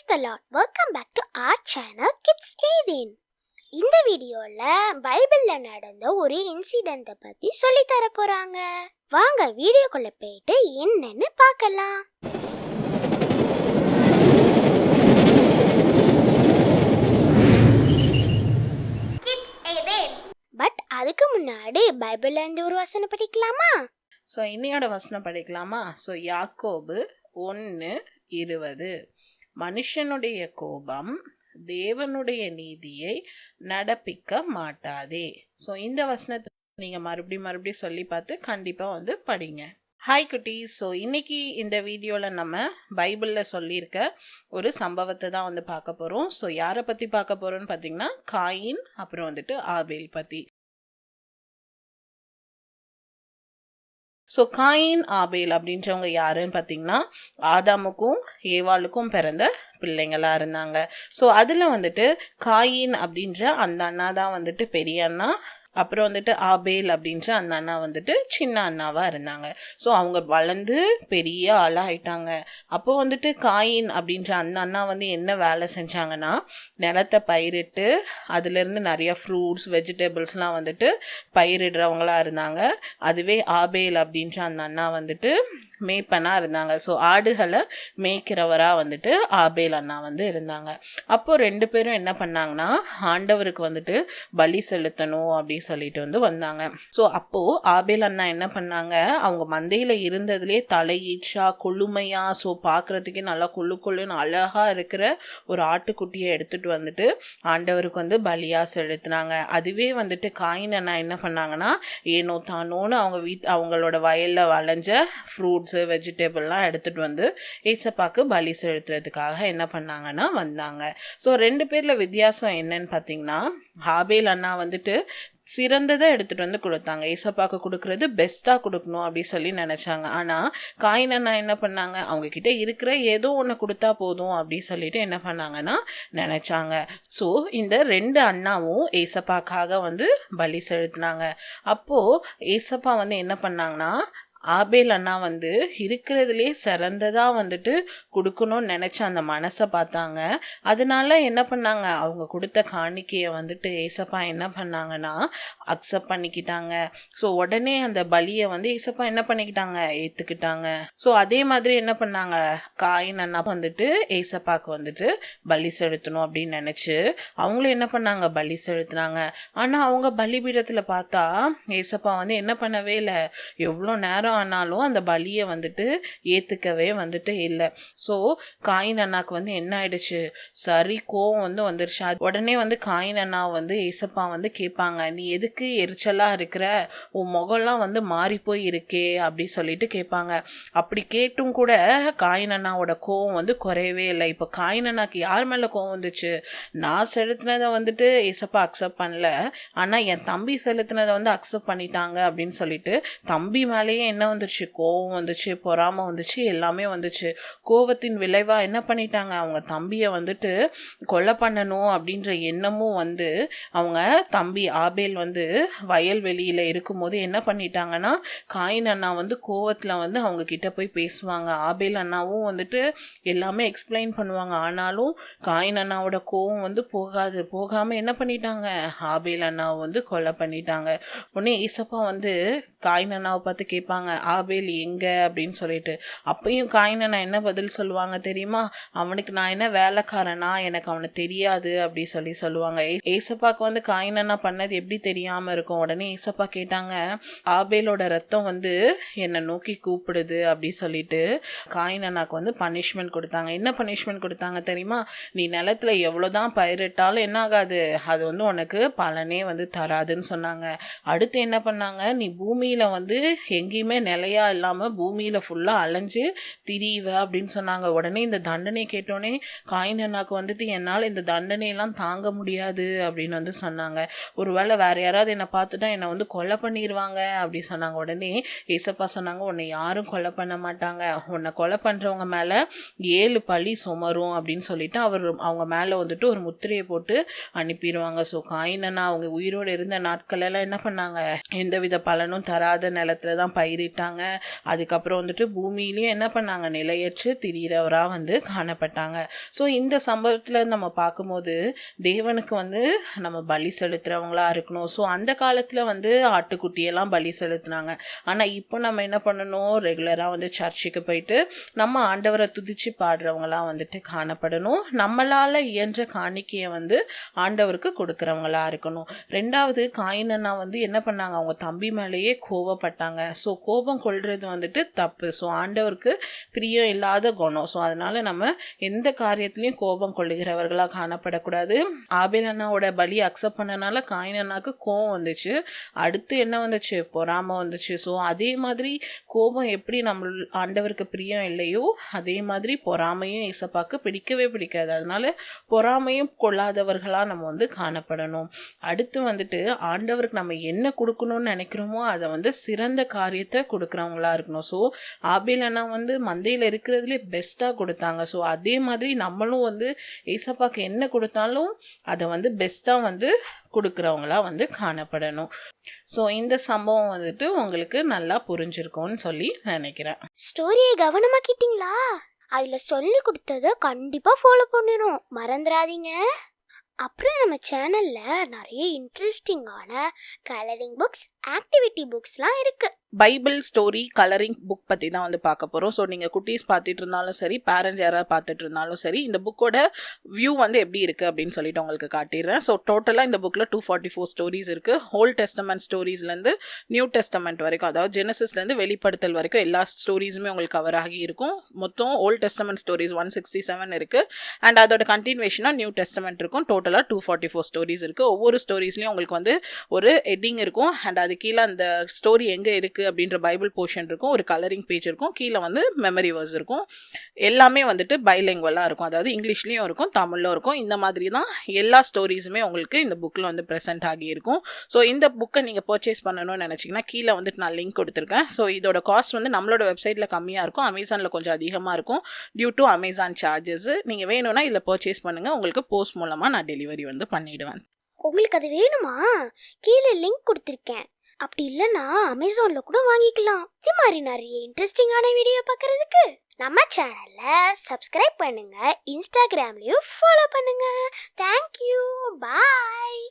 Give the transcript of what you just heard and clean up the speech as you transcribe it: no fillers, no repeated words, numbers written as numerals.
the Lord. Welcome back to our channel Kids Aidin. இந்த வீடியோல பைபிள்ல நடந்த ஒரு இன்சிடென்ட் பத்தி சொல்லி தர போறாங்க. வாங்க வீடியோக்குள்ள போயிட்டு என்னன்னு பார்க்கலாம். Kids Aidin. பட் அதுக்கு முன்னாடி பைபிள்ல இருந்து ஒரு வசனம் படிக்கலாமா? இன்னையோட வசனம் படிக்கலாமா? யாக்கோபு 1:20. மனுஷனுடைய கோபம் தேவனுடைய நீதியை நடப்பிக்க மாட்டாதே. இந்த வசனத்தை நீங்கள் மறுபடியும் சொல்லி பார்த்து கண்டிப்பாக படிங்க. ஹாய் குட்டீஸ். இன்னைக்கு இந்த வீடியோவில் நம்ம பைபிளில் சொல்லியிருக்க ஒரு சம்பவத்தை தான் பார்க்க போகிறோம். யாரை பற்றி பார்க்க போகிறோன்னு பார்த்தீங்கன்னா காயின் அப்புறம் ஆபேல் பற்றி. காயின் ஆபேல் அப்படின்றவங்க யாருன்னு பார்த்தீங்கன்னா ஆதாமுக்கும் ஏவாளுக்கும் பிறந்த பிள்ளைங்களா இருந்தாங்க. அதில் காயின் அப்படின்ற அந்த அண்ணா தான் பெரிய அண்ணா. அப்புறம் ஆபேல் அப்படின்ற அந்த அண்ணா சின்ன அண்ணாவா இருந்தாங்க. அவங்க வளர்ந்து பெரிய ஆளா ஆயிட்டாங்க. அப்போ காயின் அப்படின்ற அந்த அண்ணா என்ன வேலை செஞ்சாங்கன்னா நிலத்தை பயிரிட்டு அதுல இருந்து நிறைய ஃப்ரூட்ஸ் வெஜிடபிள்ஸ்லாம் பயிரிடுறவங்களா இருந்தாங்க. அதுவே ஆபேல் அப்படின்ற அந்த அண்ணா மேய்ப்பனா இருந்தாங்க. ஆடுகளை மேய்க்கிறவரா ஆபேல் அண்ணா இருந்தாங்க. அப்போ ரெண்டு பேரும் என்ன பண்ணாங்கன்னா ஆண்டவருக்கு பலி செலுத்தணும் அப்படின்னு சொல்லிட்டு வந்தாங்க. அப்போ ஆபேல் அண்ணா என்ன பண்ணாங்க, அவங்க மந்தையில இருந்ததுலேயே தலையீச்சா கொழுமையா பாக்குறதுக்கே நல்லா கொள்ளுன்னு அழகா இருக்கிற ஒரு ஆட்டுக்குட்டியை எடுத்துட்டு ஆண்டவருக்கு பலியா செலுத்தினாங்க. அதுவே காயின் அண்ணா என்ன பண்ணாங்கன்னா ஏனோ தானோன்னு அவங்களோட வயல்ல வளைஞ்ச ஃப்ரூட்ஸ் வெஜிடபிள்லாம் எடுத்துட்டு ஏசப்பாக்கு பலி செலுத்துறதுக்காக என்ன பண்ணாங்கன்னா வந்தாங்க. ரெண்டு பேர்ல வித்தியாசம் என்னன்னு பார்த்தீங்கன்னா ஆபேல் அண்ணா சிறந்ததை எடுத்துட்டு கொடுத்தாங்க. ஏசப்பாக்கு கொடுக்கறது பெஸ்டா கொடுக்கணும் அப்படின்னு சொல்லி நினைச்சாங்க. ஆனா காயின் அண்ணா என்ன பண்ணாங்க, அவங்க கிட்ட இருக்கிற ஏதோ ஒண்ணு கொடுத்தா போதும் அப்படின்னு சொல்லிட்டு என்ன பண்ணாங்கன்னா நினைச்சாங்க. இந்த ரெண்டு அண்ணாவும் ஏசப்பாக்காக பலி செலுத்தினாங்க. அப்போ ஏசப்பா என்ன பண்ணாங்கன்னா ஆபேல் அண்ணா இருக்கிறதுலே சிறந்ததா கொடுக்கணும்னு நினைச்ச அந்த மனசை பார்த்தாங்க. அதனால என்ன பண்ணாங்க, அவங்க கொடுத்த காணிக்கையை ஏசப்பா என்ன பண்ணாங்கன்னா அக்செப்ட் பண்ணிக்கிட்டாங்க. உடனே அந்த பலியை ஏசப்பா என்ன பண்ணிக்கிட்டாங்க, ஏத்துக்கிட்டாங்க. அதே மாதிரி என்ன பண்ணாங்க, காயின் அண்ணா ஏசப்பாக்கு பலி செலுத்தணும் அப்படின்னு நினைச்சு அவங்களும் என்ன பண்ணாங்க, பலி செலுத்தினாங்க. ஆனா அவங்க பலிபீடத்துல பார்த்தா ஏசப்பா என்ன பண்ணவே இல்லை. எவ்வளோ நேரம் ஆனாலும் அந்த பலியை ஏத்துக்கவே இல்லை. காயின் அண்ணாக்கு என்ன ஆயிடுச்சு, சரி கோவம் வந்துருச்சு. உடனே காயின் அண்ணா ஏசப்பா கேட்பாங்க, நீ எதுக்கு எரிச்சலா இருக்கிற, உன் முகம்லாம் மாறி போய் இருக்கே அப்படி சொல்லிட்டு கேட்பாங்க. அப்படி கேட்டும் கூட காயின் அண்ணாவோட கோவம் குறையவே இல்லை. இப்போ காயின் அண்ணாக்கு யார் மேல கோவம் வந்துச்சு, நான் செலுத்தினதை ஏசப்பா அக்செப்ட் பண்ணல, ஆனா என் தம்பி செலுத்தினதை அக்செப்ட் பண்ணிட்டாங்க அப்படின்னு சொல்லிட்டு தம்பி மேலேயே என்ன வந்துச்சு, கோவம் வந்துச்சு, பொறாம வந்துச்சு, எல்லாமே வந்துச்சு. கோவத்தின் விளைவா என்ன பண்ணிட்டாங்க, அவங்க தம்பியை கொலை பண்ணணும் அப்படின்ற எண்ணமும் அவங்க தம்பி ஆபேல் வயல்வெளியில இருக்கும்போது என்ன பண்ணிட்டாங்கன்னா காயின் அண்ணா கோவத்துல அவங்க கிட்ட போய் பேசுவாங்க. ஆபேல் அண்ணாவும் எல்லாமே எக்ஸ்பிளைன் பண்ணுவாங்க. ஆனாலும் காயின் அண்ணாவோட கோவம் போகாம என்ன பண்ணிட்டாங்க, ஆபேல் அண்ணாவை கொலை பண்ணிட்டாங்க. உடனே ஈசப்பா காயின் அண்ணாவை பார்த்து கேட்பாங்க, ஆபேல் எங்க அப்படின்னு சொல்லிட்டு. அப்பயும் காயின் அண்ணா என்ன பதில் சொல்லுவாங்க தெரியுமா, அவனுக்கு நான் என்ன வேலைக்காரனா, எனக்கு அவனை தெரியாது அப்படி சொல்லுவாங்க. ஏசப்பாக்கு காயின் அண்ணா பண்ணது எப்படி தெரியாம இருக்கும். உடனே ஏசப்பா கேட்டாங்க, ஆபேலோட ரத்தம் என்னை நோக்கி கூப்பிடுது அப்படி சொல்லிட்டு காயின் அண்ணாக்கு பனிஷ்மெண்ட் கொடுத்தாங்க. என்ன பனிஷ்மெண்ட் கொடுத்தாங்க தெரியுமா, நீ நிலத்துல எவ்வளவுதான் பயிரிட்டாலும் என்ன ஆகாது, அது உனக்கு பலனே தராதுன்னு சொன்னாங்க. அடுத்து என்ன பண்ணாங்க, நீ பூமியில எங்கேயுமே நிலையா இல்லாம பூமியில ஃபுல்லா அலைஞ்சு திரிவ அப்படின்னு சொன்னாங்க. உடனே இந்த தண்டனை கேட்டோன்னே காயின் அண்ணாக்கு என்னால் இந்த தண்டனையெல்லாம் தாங்க முடியாது அப்படின்னு சொன்னாங்க. ஒருவேளை வேற யாராவது என்னை பார்த்துட்டா என்னை கொலை பண்ணிடுவாங்க அப்படி சொன்னாங்க. உடனே ஏசப்பா சொன்னாங்க, உன்னை யாரும் கொலை பண்ண மாட்டாங்க, உன்னை கொலை பண்றவங்க மேல 7 பழி சுமரும் அப்படின்னு சொல்லிட்டு அவங்க மேல ஒரு முத்திரையை போட்டு அனுப்பிடுவாங்க. காயின் அண்ணா அவங்க உயிரோடு இருந்த நாட்கள் எல்லாம் என்ன பண்ணாங்க, எந்தவித பலனும் தராத நிலத்துல தான் பயிரிட்டு கட்டளையிட்டாங்க. அதுக்கப்புறம் வந்துட்டு பூமியிலயும் என்ன பண்ணாங்க, நிலையற்று திரியிறவரா வந்து காணப்பட்டாங்க. ஸோ இந்த சம்பவத்துல நம்ம பார்க்கும்போது தேவனுக்கு வந்து நம்ம பலி செலுத்துறவங்களா இருக்கணும். ஸோ அந்த காலத்துல வந்து ஆட்டுக்குட்டியெல்லாம் பலி செலுத்துனாங்க. ஆனா இப்போ நம்ம என்ன பண்ணணும், ரெகுலரா வந்து சர்ச்சுக்கு போயிட்டு நம்ம ஆண்டவரை துதிச்சு பாடுறவங்களா வந்துட்டு காணப்படணும். நம்மளால இயன்ற காணிக்கையை வந்து ஆண்டவருக்கு கொடுக்கறவங்களா இருக்கணும். ரெண்டாவது, காயினனா வந்து என்ன பண்ணாங்க, அவங்க தம்பி மேலேயே கோவப்பட்டாங்க. ஸோ கோபம் கொள்றது வந்துட்டு தப்பு. ஸோ ஆண்டவருக்கு பிரியம் இல்லாத குணம். ஸோ அதனால நம்ம எந்த காரியத்திலையும் கோபம் கொள்ளுகிறவர்களாக காணப்படக்கூடாது. ஆபேல் அண்ணாவோட பலி அக்செப்ட் பண்ணனால காயின் அண்ணாக்கு கோபம் வந்துச்சு. அடுத்து என்ன வந்துச்சு, பொறாமை வந்துச்சு. ஸோ அதே மாதிரி கோபம் எப்படி நம்ம ஆண்டவருக்கு பிரியம் இல்லையோ அதே மாதிரி பொறாமையும் ஏசப்பாக்கு பிடிக்கவே பிடிக்காது. அதனால பொறாமையும் கொள்ளாதவர்களா நம்ம வந்து காணப்படணும். அடுத்து வந்துட்டு ஆண்டவருக்கு நம்ம என்ன கொடுக்கணும்னு நினைக்கிறோமோ அதை வந்து சிறந்த காரியத்தை கொடுக்குறவங்களா இருக்கணும். ஸோ ஆபேல் அண்ணா வந்து மந்தையில் இருக்கிறதுலே பெஸ்ட்டாக கொடுத்தாங்க. ஸோ அதே மாதிரி நம்மளும் வந்து ஏசப்பாக்கு என்ன கொடுத்தாலும் அதை வந்து பெஸ்ட்டாக வந்து கொடுக்குறவங்களா வந்து காணப்படணும். ஸோ இந்த சம்பவம் வந்துட்டு உங்களுக்கு நல்லா புரிஞ்சிருக்கும்னு சொல்லி நினைக்கிறேன். ஸ்டோரியை கவனமா கேட்டிங்களா? அதுல சொல்லி கொடுத்தத கண்டிப்பா ஃபாலோ பண்ணிரும், மறந்துடாதீங்க. அப்புறம் நம்ம சேனல்ல நிறைய இன்ட்ரெஸ்டிங்கான கலரிங் புக்ஸ், ஆக்டிவிட்டி புக்ஸ்லாம் இருக்கு. பைபிள் ஸ்டோரி கலரிங் புக் பற்றி தான் வந்து பார்க்க போகிறோம். ஸோ நீங்கள் குட்டீஸ் பார்த்துட்டு இருந்தாலும் சரி, பேரண்ட்ஸ் யாராவது பார்த்துட்டு இருந்தாலும் சரி, இந்த புக்கோட வியூ வந்து எப்படி இருக்குது அப்படின்னு சொல்லிட்டு உங்களுக்கு காட்டிடுறேன். ஸோ டோட்டலாக இந்த புக்கில் 244 ஸ்டோரிஸ் இருக்குது. ஓல்ட் டெஸ்டமெண்ட் ஸ்டோரிஸ்லேருந்து நியூ டெஸ்டமெண்ட் வரைக்கும், அதாவது ஜெனசிஸ்லேருந்து வெளிப்படுத்தல் வரைக்கும் எல்லா ஸ்டோரிஸுமே உங்களுக்கு கவர் ஆகி இருக்கும். மொத்தம் ஓல்ட் டெஸ்டமெண்ட் ஸ்டோரிஸ் 167 இருக்குது. அண்ட் அதோட கண்டினியூவேஷனாக நியூ டெஸ்டமெண்ட் இருக்கும். டோட்டலாக 244 ஸ்டோரிஸ் இருக்குது. ஒவ்வொரு ஸ்டோரிஸ்லேயும் உங்களுக்கு வந்து ஒரு ஹெட்டிங் இருக்கும். அண்ட் அது கீழே அந்த ஸ்டோரி எங்கே இருக்குது அப்படின்ற பைபிள் போர்ஷன் இருக்கும். ஒரு கலரிங் பேஜ் இருக்கும். கீழே வந்து மெமரி வேர்ஸ் இருக்கும். எல்லாமே வந்துட்டு பைலிங்குவலாக இருக்கும். அதாவது இங்கிலீஷ்லேயும் இருக்கும், தமிழ்லும் இருக்கும். இந்த மாதிரி தான் எல்லா ஸ்டோரிஸுமே உங்களுக்கு இந்த புக்கில் வந்து ப்ரெசென்ட் ஆகியிருக்கும். ஸோ இந்த புக்கை நீங்கள் பர்ச்சேஸ் பண்ணணும்னு நினச்சிங்கன்னா கீழே வந்துட்டு நான் லிங்க் கொடுத்துருக்கேன். ஸோ இதோட காஸ்ட் வந்து நம்மளோட வெப்சைட்டில் கம்மியாக இருக்கும், அமேசானில் கொஞ்சம் அதிகமாக இருக்கும் டியூ டு அமேசான் சார்ஜஸ். நீங்கள் வேணும்னா இதில் பர்ச்சேஸ் பண்ணுங்கள். உங்களுக்கு போஸ்ட் மூலமாக நான் டெலிவரி வந்து பண்ணிவிடுவேன். உங்களுக்கு அது வேணுமா? கீழே லிங்க் கொடுத்துருக்கேன். அப்படி இல்லைன்னா அமேசான்ல கூட வாங்கிக்கலாம். இது மாதிரி நிறைய இன்ட்ரெஸ்டிங்கான வீடியோ பார்க்கறதுக்கு நம்ம சேனல்ல சப்ஸ்கிரைப் பண்ணுங்க, இன்ஸ்டாகிராம்லயும் ஃபாலோ பண்ணுங்க. தேங்க்யூ, பாய்.